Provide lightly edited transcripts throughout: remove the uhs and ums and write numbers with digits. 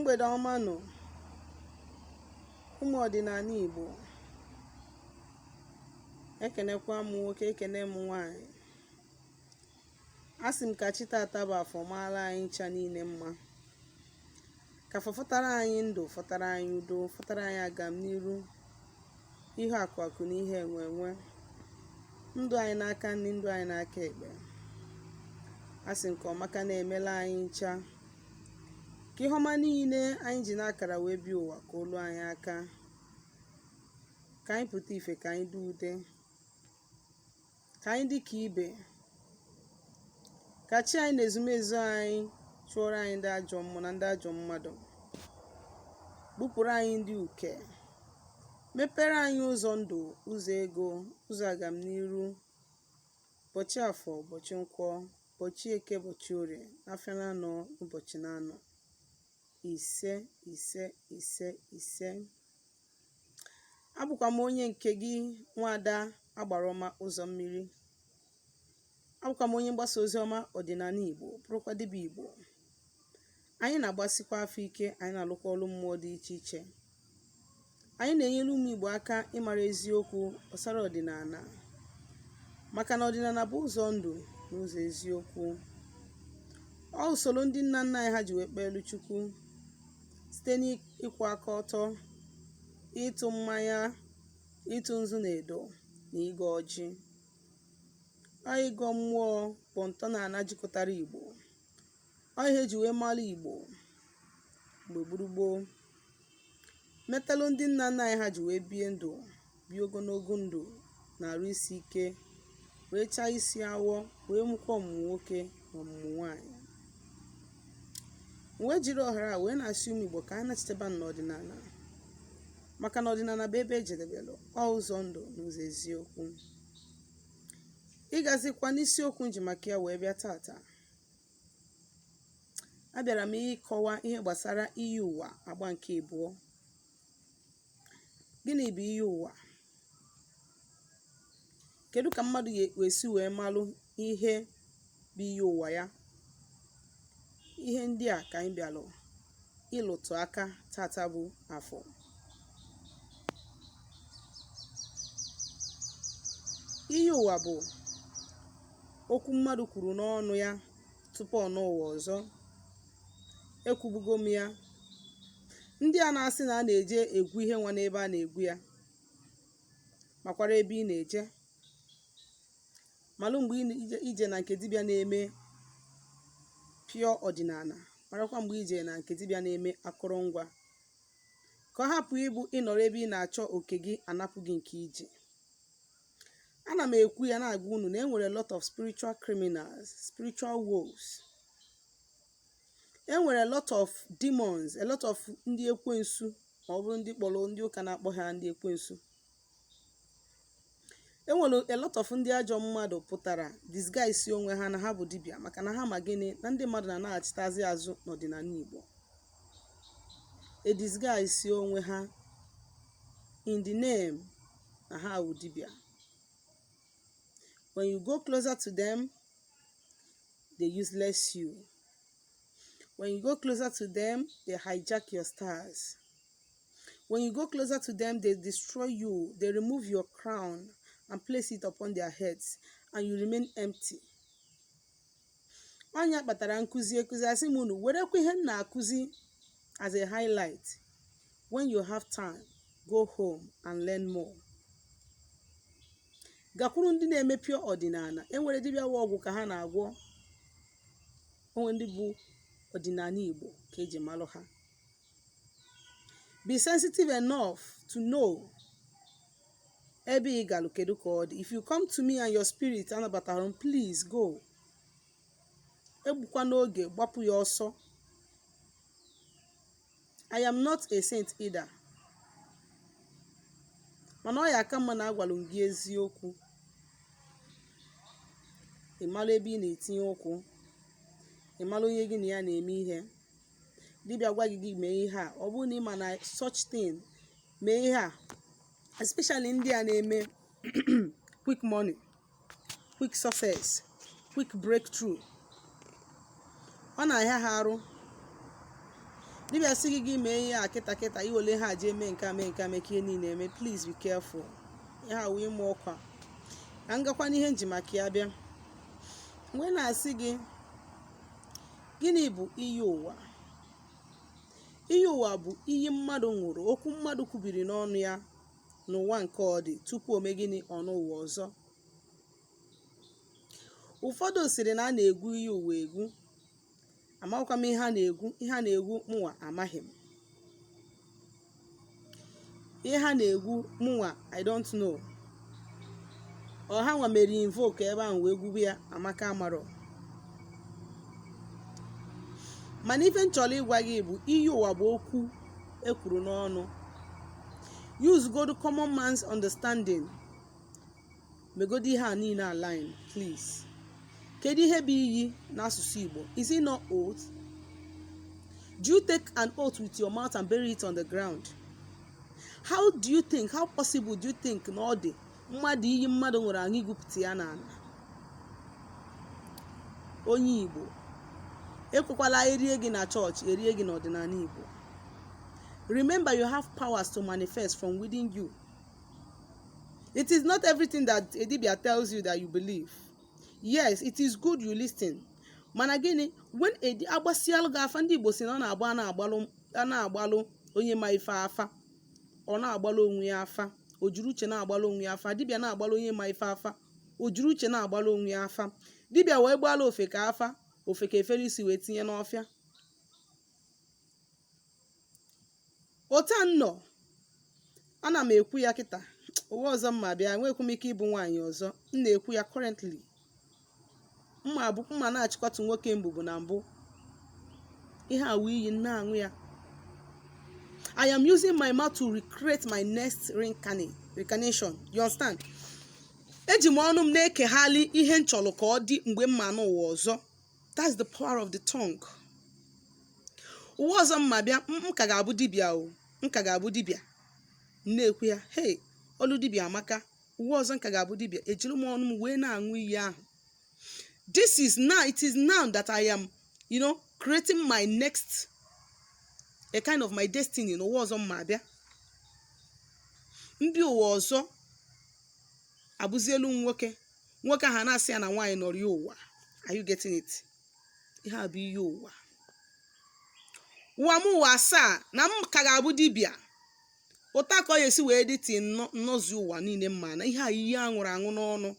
Mgbede ọma nọ ụmụ ọdịnala Igbo, ekenekwa m nwoke, ekene m nwanyị. Asị m ka chi tata bụ afọ maara anyị ncha niile mma, ka afọ fọtara anyị ndụ, fọtara anyị udo, fọtara anyị agam n'iru, ihe akụ na ihe enwe enwe, ndụ anyị n'aka nri, ndụ anyị n'aka ekpe. Asị m ka ọmaka na-emela anyị ncha, ka ihe ọma niile anyị ji n'akara wee bịa ụwa ka olu anyị aka, ka anyị pụta ife, ka anyị dị ude, ka anyị dị ka ibe, ka chi anyị na ezumezu anyị chụọrọ anyị ndị ajọ mmụọ na ndị ajọ mmadụ, bupụrụ anyị ndị uke, mepere anyị ụzọ ndụ, ụzọ ego, ụzọ agam n'iru, ụbọchị afọ, ụbọchị nkwọ, ụbọchị eke, ụbọchị orie, afịa na-anọ, ụbọchị na-anọ. Ise ise ise ise. Abụkwa m onye nke gị, nwada Agbarọma ụzọ mmiri. Abụkwa m onye mgbasa ozi ọma ọdịnala Igbo, bụrụkwa dibịa Igbo. Anyị na-agbasikwa afọ ike, anyị na-alụkwa ọrụ mmụọ dị iche iche. Anyị na-enyere ụmụ Igbo aka ịmara eziokwu gbasara ọdịnala, maka na ọdịnala bụ ụzọ ndụ na ụzọ eziokwu. Ọ usoro ndị nna nna anyị ha ji wee kpee elu Chukwu, site n'ịkwụ aka ọtọ, ịtụ mmanya, ịtụ nzu na edo, na ịgọ ọjị. Ọ ịgọ mmụọ bụ ntọala jikọtara Igbo. Ọ ihe eji wee mara Igbo mgbe gburugburu, metalụ ndị nna nna anyị ha ji wee bie ndụ, bie ogologo ndụ na arụ isi ike, wee chaa isi awọ, wee mụkwa ọmụmụ nwoke na ọmụmụ nwanyị. Wee jiri ọhara wee na-asị ụmụ Igbo ka anyị na-echetaba n'ọdịnala, maka na ọdịnala bụ ebe ejedebelụ, ọ ụzọ ndụ na ụzọ eziokwu. Ịgazikwa n'isiokwu nji maka ya wee bịa tata. Abịara m ịkọwa ihe gbasara iyi ụwa agba nke abụọ. Gịnị bụ iyi ụwa? Kedu ka mmadụ ga-esi wee malụ ihe bụ iyi ụwa ya? Ihe ndị a ka anyị bịalụ ịlụtụ aka tata bụ afọ. Iyi ụwa bụ okwu mmadụ kwuru n'ọnụ ya tupu ọ n'ụwa ọzọ. Ekwubugo m ya. Ndị a na-asị na a na-eje egwu ihe nwa n'ebe a na-egwu ya, makwara ebe ị na-eje, malụ mgbe ije na nke dibịa na-eme pịọ ọdịnala, marakwa mgbe ije na nke dibịa na-eme akụrụngwa, ka ọ hapụ ịbụ ịnọrọ ebe ị na-achọ oke gị anapụ gị nke ije. Ana m ekwu ya na-agwa unu na enwere a lot of spiritual criminals, spiritual wolves. Enwere a lot of demons, a lot of ndị ekwensu, ma ọ bụrụ ndị kpọrọ ndị ụka na-akpọ ha ndị ekwensu. Enwere a lot of ndị ajọ mmadụ pụtara disguise onwe ha na ha bụ dibịa, maka na ha ma gịnị na ndị mmadụ na-anaghachitazi azụ n'ọdịnala Igbo. E disguise onwe ha in the name na ha bụ dibịa. When you go closer to them, they useless you. When you go closer to them, they hijack your stars. When you go closer to them, they destroy you. They remove your crown and place it upon their heads, and you remain empty. Onye kpatara nkụzi asị m unu werekwa ihe m na-akụzi as a highlight. When you have time, go home and learn more. Gakwuru ndị na-emepe ọdịnala. Enwere dibịa wa ọgwụ ka ha na-agwọ. Onwe ndị bụ ọdịnala Igbo ka eji malụ ha. Be sensitive enough to know ebe ị galụ kedu ka ọ dị. If you come to me and your spirit anabatara m, please go. Egbukwa n'oge, gbapụ ya ọsọ. I am not a saint either. Mana ọ ya aka mma na agwalụ m gị eziokwu. Ị mara ebe ị na-etinye ụkwụ, ị mara onye gị na ya na-eme ihe. Dibịa gwa gị mee ihe a, ọ bụrụ na ị ma na such thing, mee ihe a. Especially ndị a na-eme quick money, quick success, quick breakthrough. Ọ na-ahịa ha arụ dibịa sị gị mee ihe a kịta kịta iwele ha je mee nke mee nke ka ihe niile eme. Please be careful. Ihe a wee ime ọkwa ka ngakwa n'ihe nji maka ya bịa. Mgbe na-asị gị gịnị bụ iyi ụwa? Iyi ụwa bụ iyi mmadụ ṅụrụ, okwu mmadụ kwubiri n'ọnụ ya n'ụwa nke ọ dị tupu o mee gịnị ọ n'ụwa ọzọ. Ụfọdụ sịrị na a na-egwu iyi ụwa egwu. Amakwa m ihe a na-egwu mụnwa amaghị m. Ihe ha na-egwu mụnwa I don't know. Ọ ha nwa mere invoke ebe ahụ wee gwube ya amaka amarọ. Mana ife m chọrọ ịgwa gị bụ iyi ụwa bụ okwu ekwuru n'ọnụ. Use go to common man's understanding. Megodi ihe a niile align, please. Kedu ihe bụ iyi n'asụsụ Igbo? Is it not oath? Do you take an oath with your mouth and bury it on the ground? How possible do you think na ọ dị mmadụ iyi mmadụ nwere anyị igwupụta ya n'ala? Onye Igbo, ekwekwala erie gị na chọọchị, erie gị n'ọdịnala Igbo. Remember, you have powers to manifest from within you. It is not everything that Edibia tells you that you believe. Yes, it is good you listen. Mana gịnị, when agbasialụ gị afa, ndị Igbo si na ọ na-agbalụ onye ma ife afa. Ọ na-agbalụ onwe ya afa. O juru uche na-agbalụ onwe ya afa. Dibịa na-agbalụ onye ma ife afa. O juru uche na-agbalụ onwe ya afa. Dibịa wee gbalụ ofe ka afa. Ofe ka efere isi wee tinye n'ọfịa. Ota nnọ, ana m ekwu ya kịta. Ụwa ọzọ mma bịa, enwekwu m ike ịbụ nwaanyị ọzọ. M na-ekwu ya currently. Mma na-achịkwatu nwoke mbụ na mbụ. Ihe a wee iyi na-aṅụ ya. I am using my mouth to recreate my next reincarnation. You understand? Eji m ọnụ m na-ekeghali ihe nchọrọ ka ọ dị mgbe mma n'ụwa ọzọ. That's the power of the tongue. Ụwa ọzọ mma bịa, m ka ga-abụ dibịa o. M ka ga-abụ dibịa. Na-ekwu ya, hey, olu dibịa amaka. Ụwa ọzọ nka ga-abụ dibịa. Ejiri m ọnụ m wee na-aṅụ iyi ahụ. It is now that I am, creating my next, a kind of my destiny. Ụwa ọzọ mma bịa. Ndị ụwa ọzọ abụzielu nwoke. Nwoke ahụ na-asị ya na nwaanyị nọrọ ya ụwa. Are you getting it? Ihe a bụ iyi ụwa. Ụwa m ụwa asaa na m ka ga-abụ dibịa. Ụta ka ọ esi wee dịtị nnọzi ụwa niile mma na ihe a iyi aṅụrụ aṅụ n'ọnụ.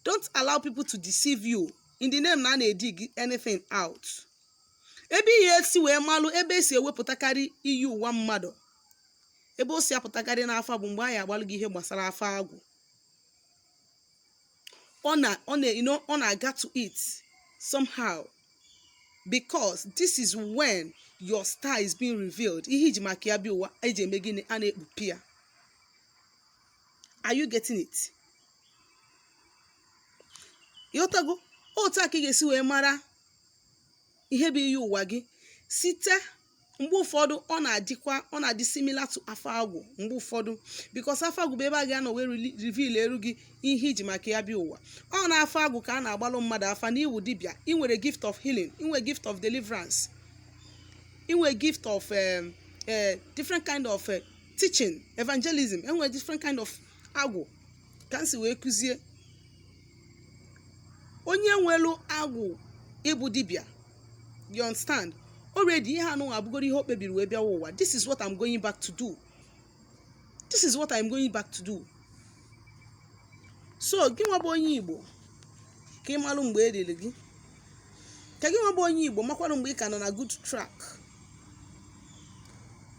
Don't allow people to deceive you in the name na a na-dig anything out. Ebe ihe esi wee malụ ebe esi ewepụtakarị iyi ụwa mmadụ. Ebe o si apụtakarị n'afa bụ mgbe anyị agbalụ gị ihe gbasara afa agwụ. Ọ na-aga to it somehow. Because this is when your star is being revealed. Ihe iji maka ya bịa ụwa eji eme gịnị a na-ekpupi ya. Are you getting it? Yotago, otu aka ị ga-esi wee mara ihe bụ iyi ụwa gị site mgbe ụfọdụ ọ na-adị similar to afa agwụ mgbe ụfọdụ, because afa agwụ bụ ebe a ga-anọ wee reveal eru gị ihe iji maka ya bịa ụwa. Ọ na afa agwụ ka a na-agbalụ mmadụ afa na iwu dibịa. Ị nwere gift of healing, ị nwere gift of deliverance, ị nwere gift of different kind of teaching, evangelism. Ị nwere different kind of agwụ ka nsi wee kụzie. Onye nwelu agwụ ịbụ dibịa, you understand? Already ihe anụ abụgoro ihe o kpebiri wee bịa ụwa. This is what I'm going back to do. This is what I'm going back to do. So gị nwa bụ onye Igbo ka ị malụ mgbe edere gị. Ka gị nwa bụ onye Igbo makwarụ mgbe ị ka nọ na good track.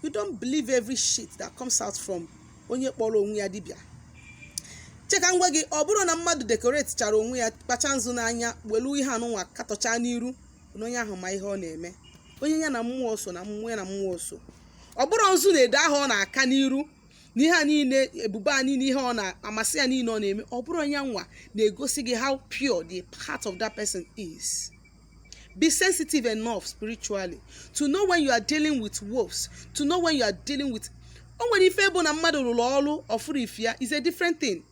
You don't believe every shit that comes out from onye kpọrọ onwe ya dibịa. Cheka ngwa gị, ọ bụrụ na mmadụ decorate chara onwe ya kpacha nzu n'anya welu ihe anụnwa katọcha n'iru, onye ahụ ma ihe ọ na-eme. Onye ya na mmụọ so na mmụọ ya na mmụọ so. Ọ bụrụ nzu na-ede ahụ ọ na-aka n'iru na ihe a niile ebube a niile ihe ọ na-amasị ya niile ọ na-eme. Ọ bụrụ onye nwa na-egosi gị how pure the heart of that person is. Be sensitive enough spiritually to know when you are dealing with wolves, to know when you are dealing with. O nwere ife bụ na mmadụ rụrụ ọrụ ọfụrụ ife ya is a different thing.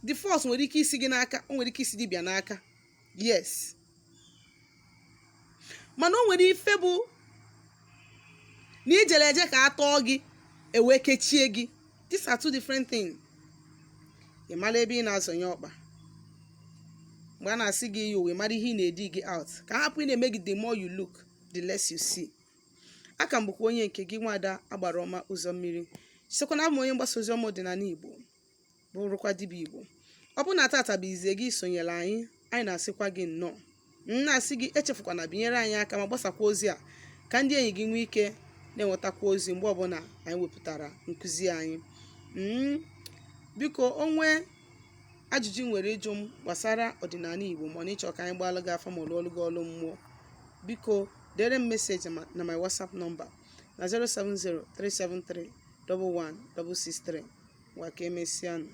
The force nwere ike isi gị n'aka, o nwere ike isi dibịa n'aka. Yes. Mana o nwere ife bụ na ijere eje ka a tọọ gị ewee kechie gị. These are two different things. Ị mara ebe ị na-azọnye ọkpa mgbe a na-asị gị iyo, wee mara ihe ị na-edi gị out, ka hapụ ị na-eme gị the more you look the less you see. Aka m bụkwa onye nke gị Nwaada Agbaroma ụzọ mmiri. Chisekwa na abụ m onye mgbasa ozi ọma ọdịnala Igbo, bụrụkwa dibịa Igbo. Ọ bụ na tata bụ izie gị sonyere anyị na-asịkwa gị nnọọ. Na-asị gị echefukwana binyere anyị aka ma gbasakwa ozi a ka ndị enyi gị nwee ike na-enwetakwa ozi mgbe ọbụla anyị wepụtara nkụzi anyị. Biko onwe ajụjụ nwere ịjụ m gbasara ọdịnala Igbo ma ọ na ịchọ ka anyị gbalụ gị afa ma ọ lụọlụ gị ọlụ mmụọ, biko dere m meseji na my WhatsApp nọmba na 07037311663. Ngwa ka emesịanụ.